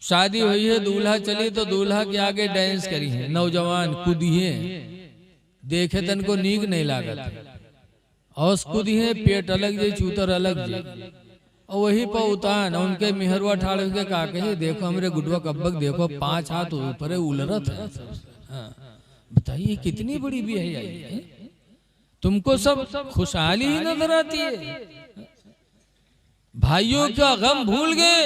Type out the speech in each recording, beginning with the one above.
शादी हुई है, दूल्हा चली तो दूल्हा के आगे डांस करी है, नौजवान कूदिए, देखे तन को नीक नहीं लागत, और कूदिए पेट अलग जे चूतर अलग जे, और वही पर उतान उनके मिहरवा ठाड़ के का कहे, देखो हमरे गुडवा कब्बक देखो 5 हाथ ऊपर उलरत है। हाँ, बताइए कितनी बड़ी भी है, तुमको सब खुशहाली ही नजर आती है, भाइयों का गम भूल गए।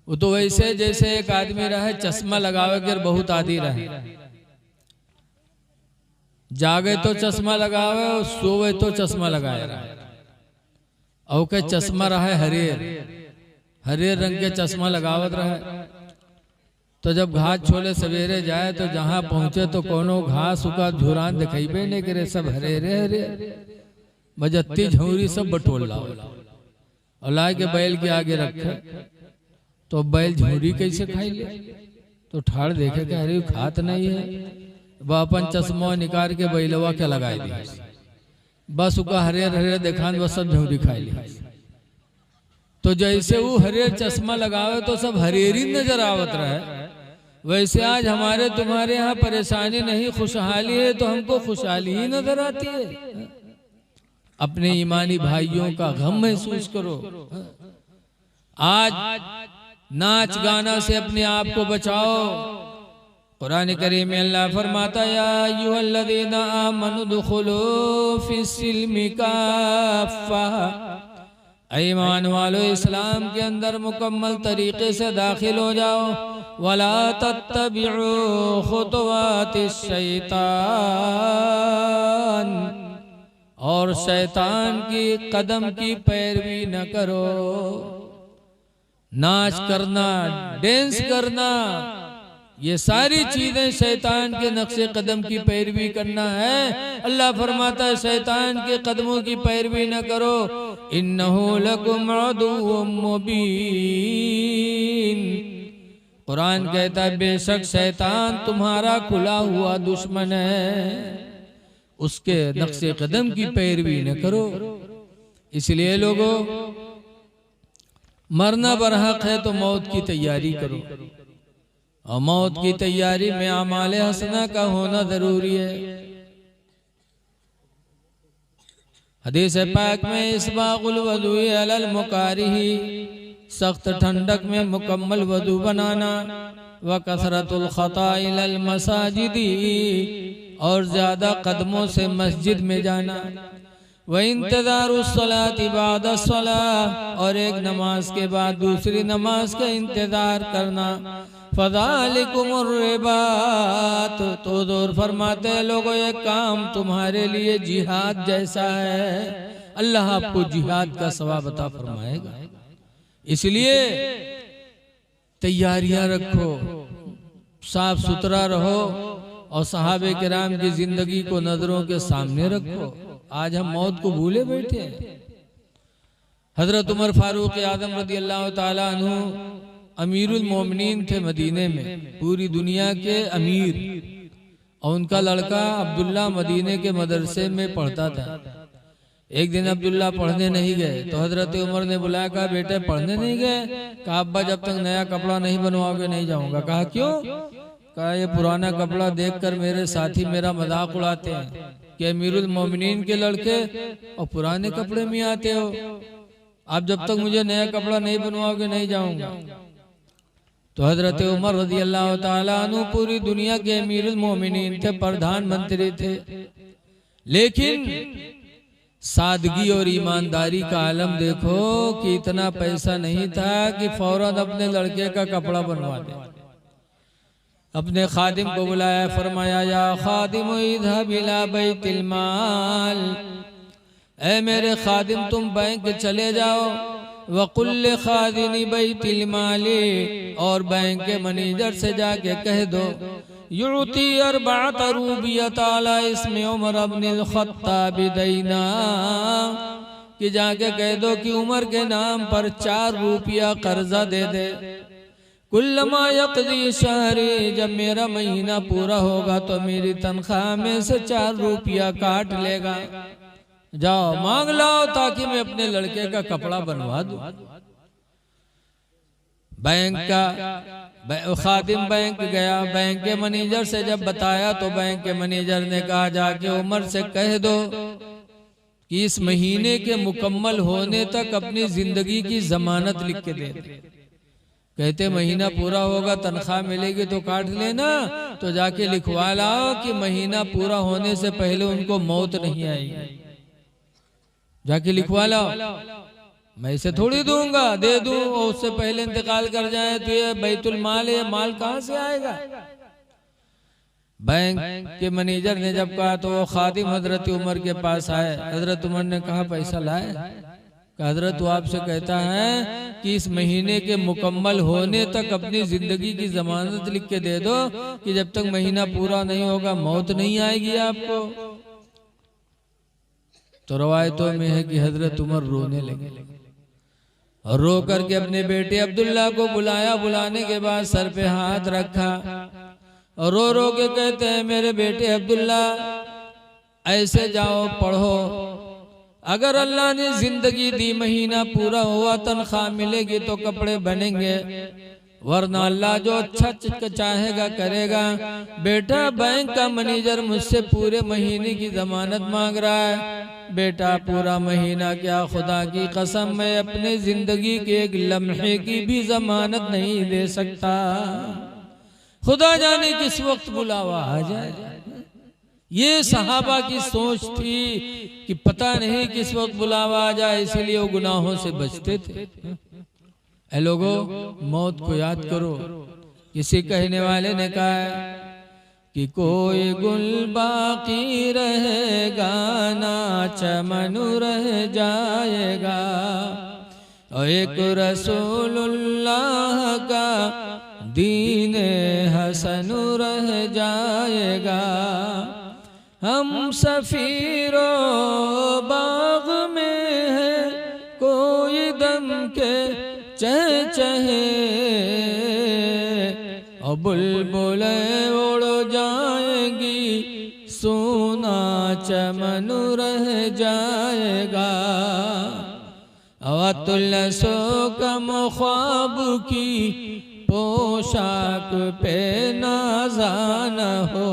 वो तो वैसे जैसे एक आदमी रहे चश्मा लगावे कर बहुत आदि रहे, जागे तो चश्मा लगावे और सोवे तो चश्मा लगाए रहे, और के चश्मा रहे हरेर हरेर रंग के चश्मा लगावत रहे। तो जब घास छोले सवेरे जाए तो जहां पहुंचे तो कोनो घास उका झुरान दिखेबे नहीं करे, सब हरेरे हरे बजत्ती झौरी सब बटोल लाओ, और ला के बैल के आगे रखे, तो बैल झौरी कैसे खाई ले, तो ठाड़ देखे कि अरे खात नहीं है, वह अपन चश्मा निकाल के बैलवा के लगाए दी, बस उका हरेर हरेर देखान बस सब झौरी खाई ली। तो जैसे वो हरेर चश्मा लगावे तो सब हरेरी नजर आवत रहे, वैसे आज हमारे तुम्हारे यहाँ परेशानी नहीं खुशहाली है, तो हमको खुशहाली ही नजर आती है। अपने ईमानी भाइयों का गम महसूस करो। आज नाच गाना से अपने आप को बचाओ। कुरान करीम में अल्लाह फरमाता या अय्युहल्लज़ीना आमनु दुखुलू फिस्सिल्मि काफ़ा, ईमान वालो इस्लाम के अंदर मुकम्मल तरीके से दाखिल हो जाओ। वला तत्तबिउ खुतवातिश शैतान, और शैतान की कदम की पैरवी न करो। नाच करना, डांस करना, ये सारी चीजें शैतान के नक्शे कदम की पैरवी करना है। अल्लाह फरमाता है शैतान के कदमों की पैरवी न करो। इन्नहु लकुम अदुव्वुम मुबीन, कुरान कहता है बेशक शैतान तुम्हारा खुला हुआ दुश्मन है, उसके नक्शे कदम की पैरवी न करो। इसलिए लोगों, मरना बरहक है तो मौत की तैयारी करो, और मौत की तैयारी में आमाल हसना का होना जरूरी है। हदीस पाक में इस्बागुल वज़ूइ अलल मुकारिही, सख्त ठंडक में मुकम्मल वज़ू बनाना, व कसरतुल खता इलल मसाजिदी, और ज्यादा कदमों से मस्जिद में जाना, व इंतज़ारुस्सलाति बादस्सलाह, और एक नमाज के बाद दूसरी नमाज का इंतजार करना। फ़ज़ालिकुमुर रिबात, तो दूर फरमाते हैं लोगों ये काम तुम्हारे लिए जिहाद जैसा है, अल्लाह आपको जिहाद का सवाब अता फरमाएगा। इसलिए तैयारियां रखो, साफ सुथरा रहो, और सहाबे किराम की जिंदगी को नजरों के सामने रखो। आज हम मौत को भूले बैठे हैं। हजरत उमर फारूक आजम रज़ी अल्लाह ताला अन्हु अमीरुल मोमिनीन थे मदीने में, पूरी दुनिया के अमीर, और उनका लड़का अब्दुल्ला मदीने के मदरसे में पढ़ता था। एक दिन अब्दुल्ला पढ़ने नहीं गए तो हजरत उमर ने बुलाया, कहा बेटे पढ़ने नहीं गए? कहा अब्बा जब तक नया कपड़ा नहीं बनवाओगे नहीं जाऊंगा। कहा क्यों? कहा ये पुराना कपड़ा देखकर मेरे साथी मेरा मजाक उड़ाते हैं कि अमीरुल मोमिनीन के लड़के और पुराने कपड़े में आते हो, आप जब तक मुझे नया कपड़ा नहीं बनवाओगे नहीं जाऊंगा। तो हजरत उमर रज़ी अल्लाह ताला अन्हु पूरी दुनिया के अमीरुल मोमिनीन थे, प्रधानमंत्री थे, लेकिन सादगी और ईमानदारी का आलम देखो कि इतना पैसा नहीं था कि फौरन अपने लड़के का कपड़ा बनवा दे। अपने खादिम को बुलाया, फरमाया या खादिम इज़हब इला बैतिल माल, ऐ मेरे खादिम तुम बैंक चले जाओ, वकुल्ल खादिनी बैतिल माली, और बैंक के मैनेजर से जाके कह दो युती अरबात रूबियत अला इसमें उमर इब्नुल खत्ताब दैना, कि जाके कह दो कि उमर के नाम पर 4 रुपया कर्जा दे दे। कुल्लमा यक़दी शहरी, जब मेरा महीना पूरा होगा तो मेरी तनख्वाह में से 4 रुपया काट लेगा। जाओ मांग लाओ ताकि मैं अपने लड़के का कपड़ा बनवा दूं। बैंक का खादिम बैंक गया, बैंक के मैनेजर से जब बताया तो बैंक के मैनेजर ने कहा जाके उमर से कह दो कि इस महीने के मुकम्मल होने तक अपनी जिंदगी की जमानत लिख के दे। कहते महीना पूरा होगा तनख्वाह मिलेगी तो काट लेना, तो जाके लिखवा लाओ कि महीना पूरा होने से पहले उनको मौत नहीं आएगी। जाके लिखवा लाओ, मैं इसे थोड़ी दूंगा, दे दूं और उससे पहले इंतकाल कर जाए तो ये बैतुल माल है, माल कहां से आएगा। बैंक के मैनेजर ने जब कहा तो वो खादिम हजरत उमर के पास आए। हजरत उमर ने कहा पैसा लाए? हजरत वो आपसे कहता है कि इस महीने के मुकम्मल होने तक अपनी जिंदगी की जमानत लिख के दे दो कि जब तक महीना पूरा नहीं होगा मौत नहीं आएगी आपको। तो रवायतों में है कि हजरत उमर रोने लगे और रो करके अपने बेटे अब्दुल्ला को बुलाया। बुलाने के बाद सर पे हाथ रखा और रो रो के कहते हैं मेरे बेटे अब्दुल्ला ऐसे जाओ पढ़ो, अगर अल्लाह ने जिंदगी दी महीना पूरा हुआ तनख्वाह मिलेगी तो कपड़े बनेंगे, वरना अल्लाह जो अच्छा चाहेगा करेगा। बेटा बैंक का मैनेजर मुझसे पूरे महीने की जमानत मांग रहा है। बेटा पूरा महीना क्या, खुदा की कसम मैं अपने जिंदगी के एक लम्हे की भी जमानत नहीं दे सकता। खुदा जाने किस वक्त बुलावा आ जाए। ये सहाबा की सोच थी कि पता नहीं किस वक्त बुलावा आ जाए, इसीलिए वो गुनाहों से बचते थे। ऐ लोगों, मौत को याद करो। किसी कहने वाले ने कहा कि कोई गुल बाकी रहेगा ना चमन रह जाएगा, और एक रसूलुल्लाह का दीन हसन रह जाएगा। हम सफीरो बाग में है कोई दम के चहचहे, और बुलबुलें उड़ जाएंगी सोना चमन रह जाएगा। अवतुल सो कम ख्वाब की पोशाक पे नाज़ान हो,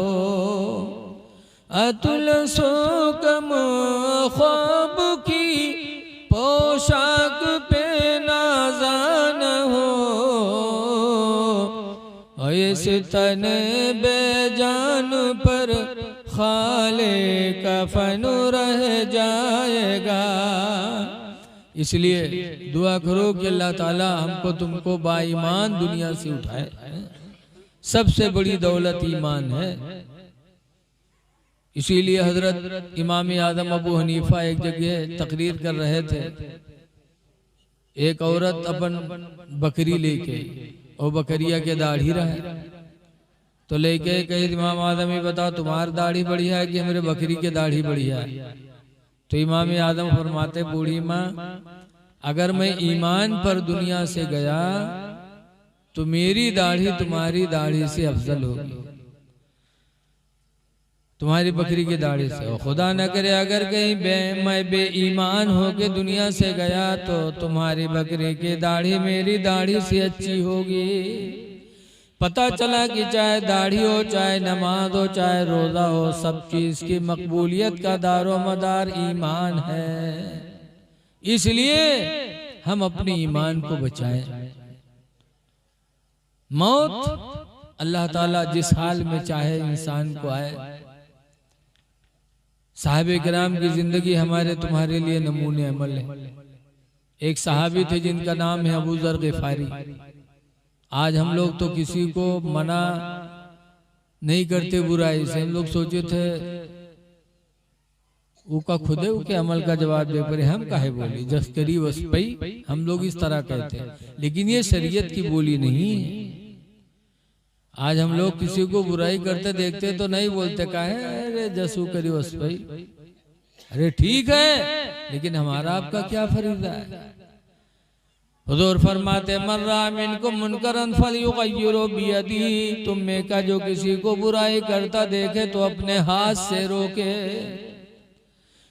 अतुल सो कम ख्वाब की पोशाक पे नाज़ान हो, इस तन बेजान पर खाले कफन रह जाएगा। इसलिए दुआ करो कि अल्लाह ताला हमको तुमको बाईमान दुनिया से उठाए। सबसे बड़ी दौलत ईमान है। इसीलिए हजरत इमाम आदम अबू हनीफा एक जगह तकरीर कर रहे थे। एक औरत अपन बकरी लेके और बकरिया के दाढ़ी रहे, तो लेके कहे इमाम आदम ही बताओ तुम्हारी दाढ़ी बढ़िया है कि मेरे बकरी के दाढ़ी बढ़िया है। तो इमाम आदम फरमाते बूढ़ी माँ, अगर मैं ईमान पर दुनिया से गया तो मेरी दाढ़ी तुम्हारी दाढ़ी से अफजल होगी, तुम्हारी बकरी की दाढ़ी से। और खुदा न करे अगर कहीं मैं बेईमान होके दुनिया से गया तो तुम्हारी बकरी की दाढ़ी मेरी दाढ़ी से अच्छी होगी। पता चला कि चाहे दाढ़ी हो, चाहे नमाज हो, चाहे रोजा हो, सब चीज की मकबूलियत का दारो मदार ईमान है। इसलिए हम अपने ईमान को बचाएं। मौत अल्लाह ताला जिस हाल में चाहे इंसान को आए। साहबे किराम की जिंदगी हमारे तुम्हारे लिए नमूने अमल है। एक सहाबी थे जिनका नाम है अबू जर गिफारी। आज हम लोग तो किसी को मना नहीं करते बुराई से। हम लोग सोचे थे उका खुदे उके अमल का जवाब दे पर हम काहे बोली जस्करी वसपई, हम लोग इस तरह कहते हैं, लेकिन ये शरीयत की बोली नहीं है। आज हम लोग किसी को बुराई करते देखते तो नहीं बोलते काहे अरे जसू करी वसपई, अरे ठीक है लेकिन हमारा आपका क्या फरीदा है। हुजूर फरमाते मर्रा मिनकुम मुनकरन फलयुगय्यिरु बियदिही, तुम में का जो किसी को बुराई करता देखे तो अपने हाथ से रोके।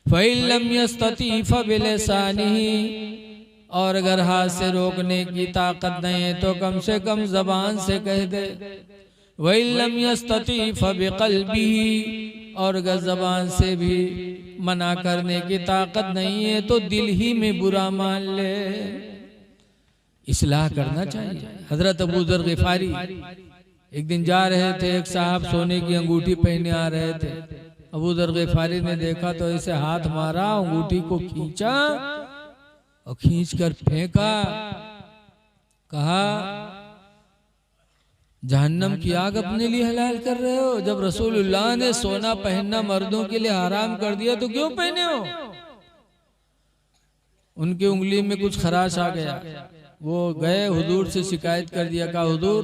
फ़इन लम यस्तती फबिलिसानिही, और अगर हाथ से रोकने की ताकत नहीं है तो कम से कम जबान से कह दे। वइल्लम यस्तती फबिक़ल्बिही, और अगर जबान से भी मना करने की ताकत नहीं है तो दिल ही में बुरा मान ले। इस्लाह करना चाहिए। हजरत अबू ज़र ग़िफ़ारी एक दिन जा रहे थे, एक साहब सोने की अंगूठी पहने आ रहे थे। अबू ज़र ग़िफ़ारी ने देखा तो ऐसे हाथ मारा, अंगूठी को खींचा और खींच कर फेंका। कहा, जहन्नम की आग अपने लिए हलाल कर रहे हो? जब रसूलुल्लाह ने सोना पहनना मर्दों के लिए हराम कर दिया तो क्यों पहने हो? उनकी उंगली में कुछ खराश आ गया। वो गए हुजूर से शिकायत कर दिया। कहा, हुजूर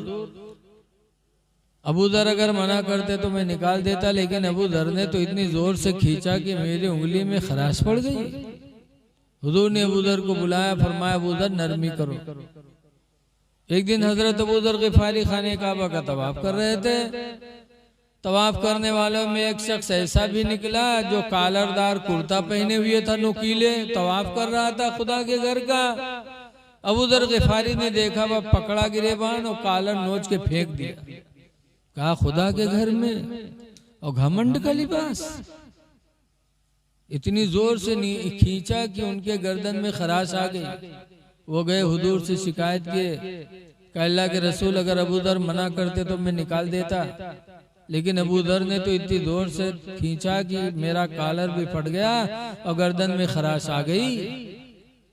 अबू ज़र अगर मना करते तो मैं निकाल देता, लेकिन अबू ज़र ने तो इतनी जोर से खींचा कि मेरी उंगली में खराश पड़ गई। हुजूर ने अबू ज़र को बुलाया, फरमाया, अबू ज़र नरमी करो। एक दिन हजरत अबू ज़र ग़िफ़ारी खाने काबा का तवाफ कर रहे थे। तवाफ करने वालों में एक शख्स ऐसा भी निकला जो कालरदार कुर्ता पहने हुए था, नुकीले, तवाफ कर रहा था खुदा के घर का। अबू ज़र ग़िफ़ारी ने देखा, वह पकड़ा गिरेबान और कालर नोच के फेंक दिया। कहा, खुदा के घर में और घमंड का लिबास। इतनी जोर से खींचा कि उनके गर्दन में खराश आ गई। वो गए हुजूर से शिकायत किए कि अल्लाह के रसूल अगर अबू ज़र मना करते तो मैं निकाल देता, लेकिन अबू ज़र ने तो इतनी जोर से खींचा कि मेरा कालर भी फट गया और गर्दन में खराश आ गई।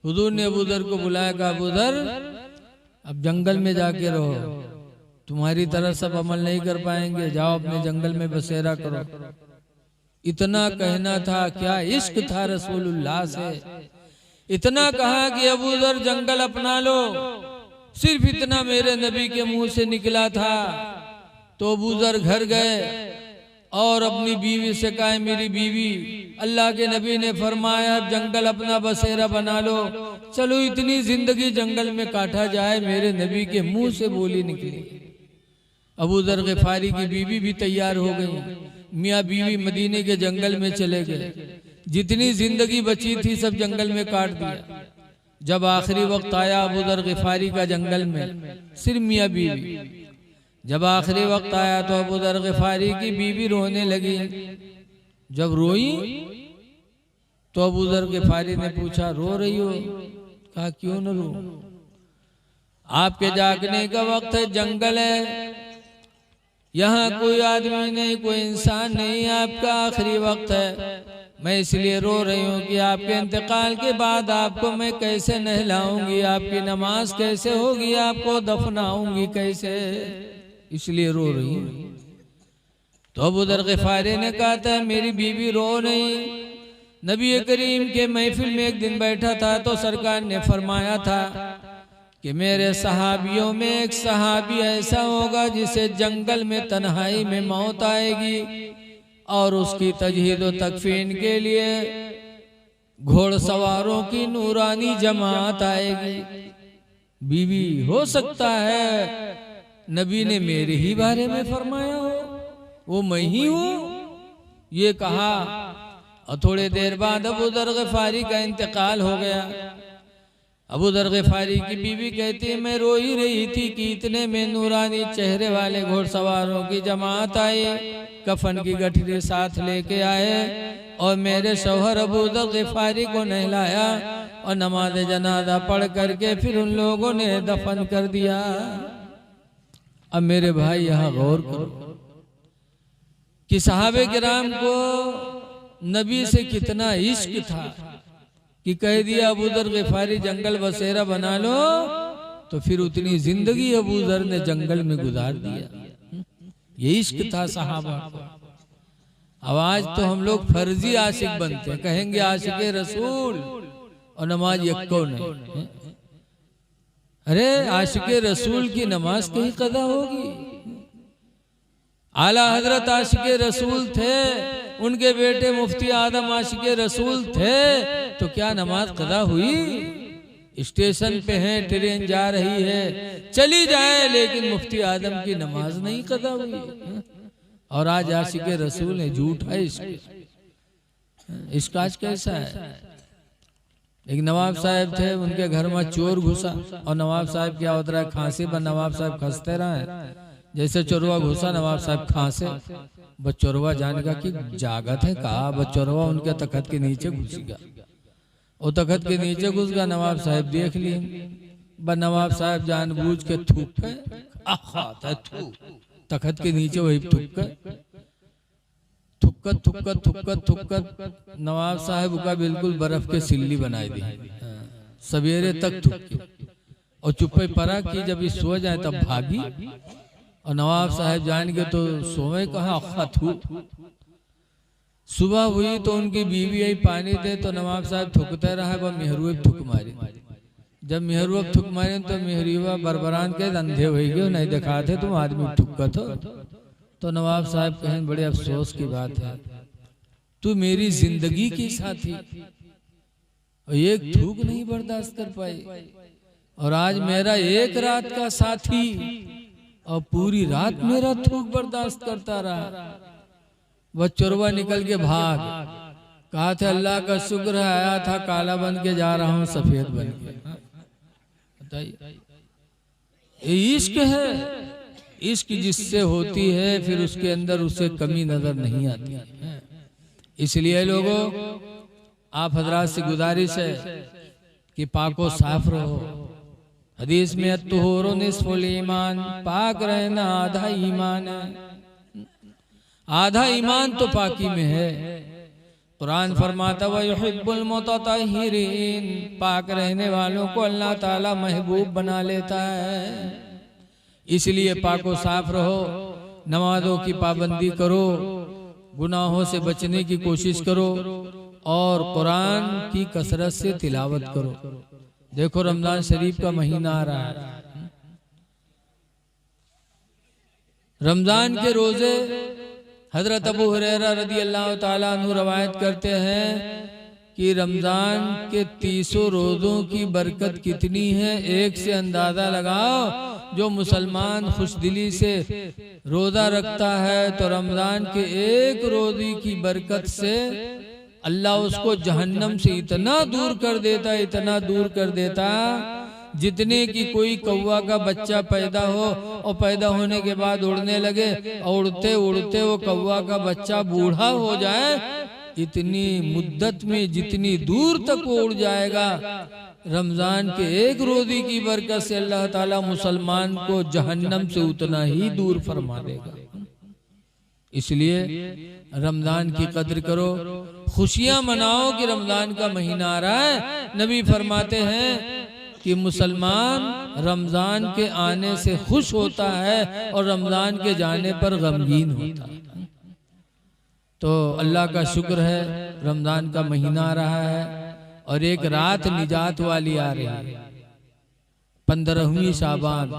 हुजूर ने अबू ज़र को बुलाया। कहा, अबू ज़र अब जंगल में जाके रहो, तुम्हारी तरह सब अमल नहीं कर पाएंगे, जाओ अपने जंगल में बसेरा करो। इतना कहना था, क्या इश्क था रसूलुल्लाह से। इतना कहा कि अबू ज़र जंगल अपना लो। सिर्फ इतना मेरे नबी के मुंह से निकला था तो अबू ज़र घर गए और अपनी बीवी से कहा, मेरी बीवी, अल्लाह के नबी ने फरमाया अब जंगल अपना बसेरा बना लो, चलो इतनी जिंदगी जंगल में काटा जाए। मेरे नबी के मुंह से बोली निकली। अबू ज़र ग़िफ़ारी की बीवी भी तैयार हो गई। मियाँ बीवी मदीने के जंगल में चले गए। जितनी जिंदगी बची थी सब जंगल में काट दिया। जब आखिरी वक्त आया अबू ज़र ग़िफ़ारी का जंगल में, सिर्फ मियाँ बीवी, जब आखिरी वक्त आया तो अबू ज़र ग़िफ़ारी की बीवी रोने लगी। जब रोई तो अबू ज़र ग़िफ़ारी ने पूछा, रो रही हो? कहा, क्यों न रो, आपके जागने का वक्त है, जंगल है, यहाँ कोई आदमी नहीं, कोई इंसान नहीं, आपका आखिरी वक्त है। मैं इसलिए रो रही हूँ कि आपके इंतकाल के बाद आपको मैं कैसे नहलाऊंगी, आपकी नमाज कैसे होगी, आपको दफनाऊंगी कैसे, इसलिए रो रही हूँ। तो अबू ज़र ग़िफ़ारी ने कहा था, मेरी बीवी रो नहीं। नबी करीम के महफिल में एक दिन बैठा था तो सरकार ने फरमाया था कि मेरे सहाबियों में एक सहाबी ऐसा होगा जिसे जंगल में तन्हाई में मौत आएगी और उसकी तजहीद व तकफीन के लिए घोड़सवारों की नूरानी जमात आएगी। बीवी, हो सकता है नबी ने मेरे ही बारे में फरमाया हो, वो मैं ही हूँ। ये कहा और थोड़ी देर बाद अबू ज़र ग़िफ़ारी का इंतकाल हो गया। अबू ज़र ग़िफ़ारी की बीवी कहती है, मैं रो ही रही थी कि इतने में नूरानी चेहरे वाले घोड़सवारों की जमात आई, कफन की गठरी साथ लेके आए और मेरे शौहर अबू ज़र ग़िफ़ारी को नहलाया और नमाज जनाजा पढ़ करके फिर उन लोगों ने दफन कर दिया। अब मेरे भाई यहाँ गौर करो कि सहाबे किराम को नबी से कितना इश्क था कि कह दिया अबू ज़र ग़िफ़ारी जंगल बसेरा बना लो, तो फिर उतनी जिंदगी अबू ज़र ने जंगल में गुजार दिया। ये इश्क था सहाबा को। अब आज तो हम लोग फर्जी आशिक बनते हैं, कहेंगे आशिक रसूल और नमाज यक्को नहीं। अरे आशिक रसूल की नमाज कहीं कदा होगी? आला हजरत आशिक रसूल थे, उनके बेटे मुफ्ती आदम आशिक रसूल थे, तो क्या नमाज कदा हुई? स्टेशन पे है, ट्रेन जा रही है, चली जाए, लेकिन मुफ्ती आदम की नमाज नहीं कदा हुई। और आज आशिक रसूल है, झूठ है इसका आज कैसा है? एक नवाब साहब थे, उनके घर में चोर घुसा और नवाब साहब क्या होता है, खांसी पर नवाब साहब खसते रहे। जैसे चोरवा घुसा नवाब साहब खांसे, बस चोरवा जान का कि जागत है कहा, बस चोरवा उनके तखत के नीचे घुस गया। वो तखत के नीचे घुस गया, नवाब साहब देख लिए, बस नवाब साहब जानबूझ के थूक पे तखत के नीचे वही थुक्कत नवाब साहब का बिल्कुल बर्फ के सिल्ली बनाई दी। सवेरे तक थुक्की और चुप्पे परा कि जब ये सो जाए तब भागी। और नवाब साहब जान के तो सोए कहा थू। सुबह हुई तो उनकी बीवी आई पानी दे, तो नवाब साहब थुकते रहा, वह मेहरू थुक मारी। जब मेहरू थुक मारे तो मेहरीवा बरबरान के अंधे हो गए, नहीं दिखाते तुम आदमी थुक्कत हो। तो नवाब साहब कहें बड़े अफसोस की बात है, तू मेरी जिंदगी की साथी और एक थूक नहीं बर्दाश्त कर पाई, और आज मेरा एक रात का साथी और पूरी रात मेरा थूक बर्दाश्त करता रहा। वह चोरवा निकल के भाग, कहा था अल्लाह का शुक्र है आया था काला बन के जा रहा हूं सफेद बन के। बताइए, ये इश्क है। इश्क जिससे होती है फिर उसके अंदर उसे कमी नजर नहीं आती है। इसलिए लोगों, आप हजरात से गुजारिश है कि पाको साफ रहो। हदीस में अत्तुहूरु निस्फुल ईमान, पाक रहना आधा ईमान है। आधा ईमान तो पाकी में है। कुरान फरमाता व युहिब्बुल मुतत्तहिरीन, पाक रहने वालों को अल्लाह ताला महबूब बना लेता है। इसलिए पाको साफ रहो, नमाजों की पाबंदी करो, गुनाहों से बचने की कोशिश करो और कुरान की कसरत से तिलावत करो। देखो रमजान शरीफ का महीना आ रहा है। रमजान के रोजे हजरत अबू हुरैरा रदी अल्लाह ताला अन्हु रवायत करते हैं कि रमजान के 30 रोजों की बरकत कितनी है, एक से अंदाजा लगाओ। जो मुसलमान खुशदिली से रोजा रखता है तो रमजान के एक रोजे की बरकत से अल्लाह उसको जहन्नम से इतना दूर कर देता, इतना दूर कर देता, जितने की कोई कौवा का बच्चा पैदा हो और पैदा होने के बाद उड़ने लगे और उड़ते उड़ते वो कौवा का बच्चा बूढ़ा हो जाए, इतनी मुद्दत में जितनी दूर तक वो उड़ जाएगा, रमजान के एक रोजे की बरकत से अल्लाह ताला मुसलमान को जहन्नम से उतना ही दूर फरमा देगा। इसलिए रमजान की कद्र करो, खुशियां मनाओ कि रमजान का महीना आ रहा है। नबी फरमाते हैं कि मुसलमान रमजान के आने से खुश होता है और रमजान के जाने पर गमगीन होता है। तो अल्लाह का शुक्र है रमजान का महीना आ रहा है और एक रात निजात वाली आ रही है, 15वीं शाबान,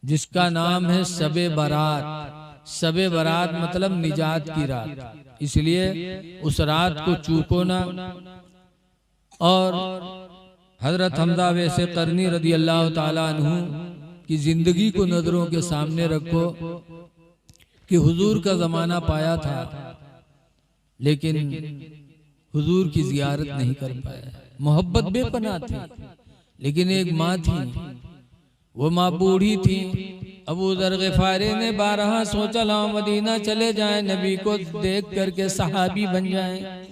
जिसका नाम है शबे बारात। शबे बारात मतलब निजात की रात, इसलिए उस रात को चूको ना। और हजरत हमजा वैसे करनी रदी अल्लाह ताला अन्हु की जिंदगी को नजरों के सामने रखो कि हुजूर का जमाना पाया था लेकिन हुजूर की जियारत नहीं कर पाया। मोहब्बत बेपनाह थी, लेकिन एक माँ थी, वो माँ बूढ़ी थी। अबू ज़र ग़िफ़ारी ने 12 सोचा लाओ मदीना चले जाएं, नबी को देख करके सहाबी बन जाएं,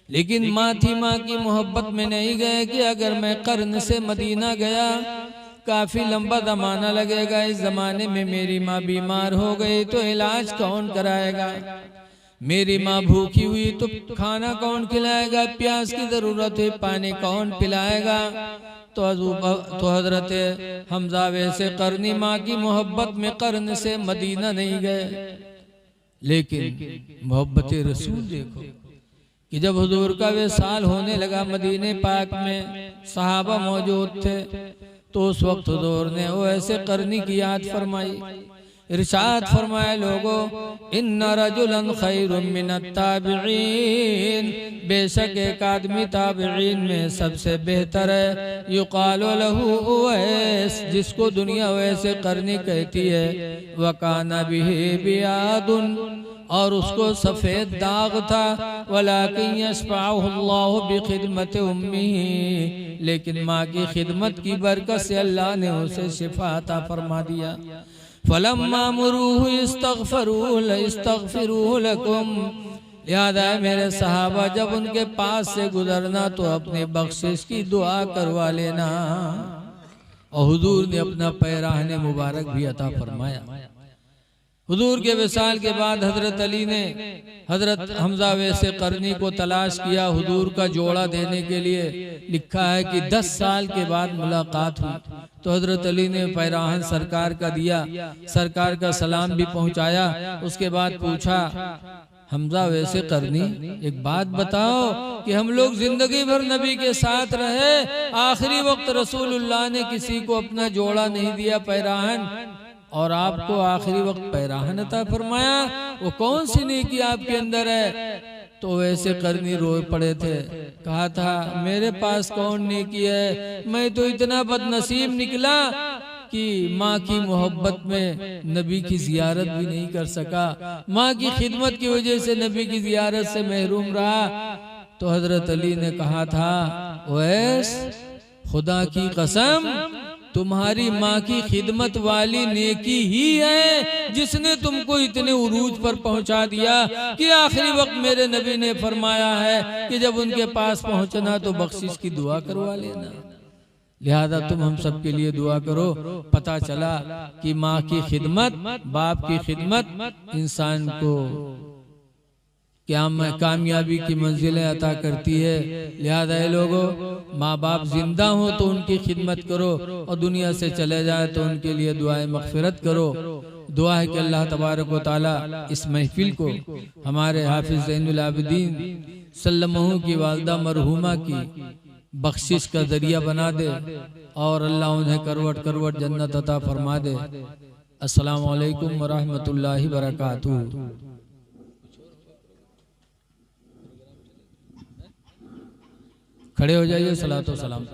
लेकिन माँ थी, माँ की मोहब्बत में नहीं गए कि अगर मैं कर्न से मदीना गया काफी लंबा जमाना लगेगा, इस जमाने में मेरी माँ बीमार हो गई तो इलाज कौन कराएगा, मेरी माँ भूखी हुई तो खाना कौन खिलाएगा, प्यास की जरूरत है पानी कौन पिलाएगा। तो हजरत हमजा वैसे करनी माँ की मोहब्बत में कर्न से मदीना नहीं गए, लेकिन मोहब्बत रसूल देखो कि जब हुजूर का विसाल होने लगा मदीने पाक में, सहाबा मौजूद थे, तो उस वक्त हुजूर ने वो ऐसे करनी की याद फरमाई। इरशाद फरमाया लोगो इन्ना रजुलन खैरुम मिनत ताबिईन, बेशक एक आदमी ताबिईन में सबसे बेहतर है। युकालो लहू उवैस, जिसको दुनिया वैसे करनी कहती है। वकाना बिही बियादुन, और उसको सफेद दाग था। वलाकिन यशफअहुल्लाहु बिखिदमत उम्मिही, लेकिन माँ की खिदमत की बरकत से अल्लाह ने उसे शिफा अता फरमा दिया। फलम्मा मुरूहु इस्तगफिरू लकुम, याद है मेरे सहाबा, जब उनके पास से गुजरना तो अपने बख्शिश की दुआ करवा लेना। और हुजूर ने अपना पैराहने मुबारक भी अता फरमाया। हुजूर के विसाल के बाद हजरत अली ने हजरत हमजा वैसे करनी को तलाश किया हुजूर का जोड़ा देने के लिए। लिखा है कि 10 साल के बाद मुलाकात हुई तो हजरत अली ने पैराहन सरकार का दिया, सरकार का सलाम भी पहुंचाया। उसके बाद पूछा, हमजा वैसे करनी, एक बात बताओ कि हम लोग जिंदगी भर नबी के साथ रहे, आखिरी वक्त रसूलुल्लाह ने किसी को अपना जोड़ा नहीं दिया पैराहन, और आपको आखिरी वक्त पैराहन अता फरमाया, वो कौन सी नेकी आपके अंदर है? तो वैसे करनी रोए पड़े थे। कहा था, मेरे पास कौन नेकी है, मैं तो इतना बदनसीब निकला कि माँ की मोहब्बत में नबी की जियारत भी नहीं कर सका, माँ की खिदमत की वजह से नबी की जियारत से महरूम रहा। तो हजरत अली ने कहा था, ओवैस, खुदा की कसम, तुम्हारी माँ की खिदमत वाली नेकी ही है जिसने तुमको इतने उरूज पर पहुंचा दिया कि आखिरी वक्त मेरे नबी ने फरमाया है कि जब उनके पास पहुंचना तो बख्शिश की दुआ करवा लेना। लिहाजा तुम हम सब के लिए दुआ करो। पता चला कि माँ की खिदमत, बाप की खिदमत इंसान को क्या कामयाबी की मंजिलें अता करती है। लिहाजा लोगों, माँ बाप जिंदा हो तो उनकी खिदमत करो, और दुनिया से चले जाए तो उनके लिए दुआए मगफिरत करो। दुआ है कि अल्लाह तबारक व तआला इस महफिल को हमारे हाफिज ज़ैनुल आबिदीन सल्लल्लाहु की वालदा मरहुमा की बख्शिश का जरिया बना दे, और अल्लाह उन्हें करवट करवट जन्नत अता फरमा दे। अस्सलामु अलैकुम व रहमतुल्लाहि व बरकातुहू। खड़े हो जाइए, सलातो सलाम।